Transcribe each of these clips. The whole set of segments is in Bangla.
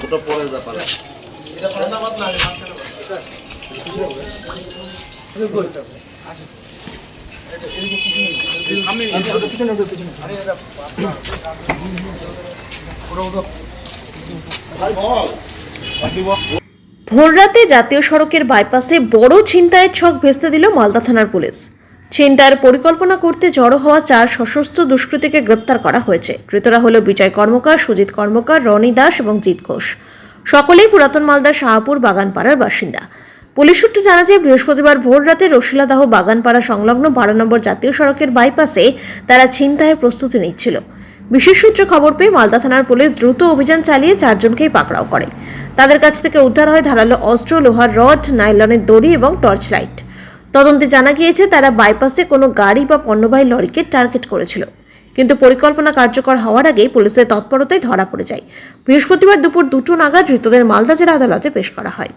ওটা পরের ব্যাপার। এটা ধন্যবাদ না স্যার। ভোররাতে জাতীয় সড়কের বাইপাসে বড় ছিনতাইয়ের ছক ভেস্তে দিল মালদা থানার পুলিশ। ছিনতাইয়ের পরিকল্পনা করতে জড়ো হওয়া 4 সশস্ত্র দুষ্কৃতীকে গ্রেপ্তার করা হয়েছে। ধৃতরা হল বিজয় কর্মকার, সুজিত কর্মকার, রনি দাস এবং জিৎ ঘোষ। সকলেই পুরাতন মালদার শাহপুর বাগানপাড়ার বাসিন্দা। পুলিশ সূত্রে জানা যায়, বৃহস্পতিবার ভোররাতে রশিলাদাহ বাগানপাড়া সংলগ্ন 12 নম্বর জাতীয় সড়কের বাইপাসে তারা ছিনতাইয়ের প্রস্তুতি নিচ্ছিল। বিশেষ সূত্রে খবর পেয়ে মালদা থানার পুলিশ দ্রুত অভিযান চালিয়ে 4 জনকেই পাকড়াও করে। তাদের কাছ থেকে উদ্ধার হয় ধারালো অস্ত্র, লোহার রড, নাইলনের দড়ি এবং টর্চ লাইট। তদন্তে জানা গিয়েছে, তারা বাইপাসে কোনো গাড়ি বা পণ্যবাহী লরিকে টার্গেট করেছিল, কিন্তু পরিকল্পনা কার্যকর হওয়ার আগেই পুলিশের তৎপরতায় ধরা পড়ে যায়। বৃহস্পতিবার দুপুর 2টো নাগাদ ধৃতদের মালদা জেলা আদালতে পেশ করা হয়।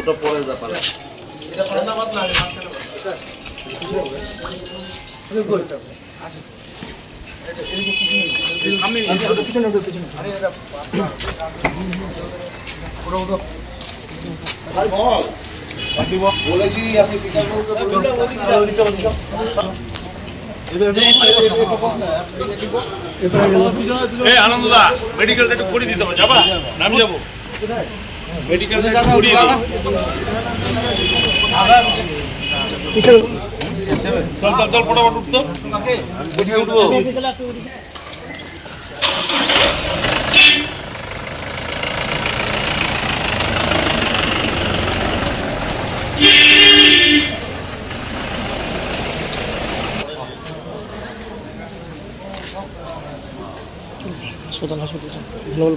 ওটা পরের ব্যাপার। এটা ধন্যবাদ না স্যার। বলেছি আপনি আনন্দদা মেডিকেলটা একটু করে দিতে হবে, যাবা নাম যাবো মেডিকেলটা করিয়ে দিই। চল চল চল ফটাফট উঠতো উঠবো। হাসপাতাল ভালো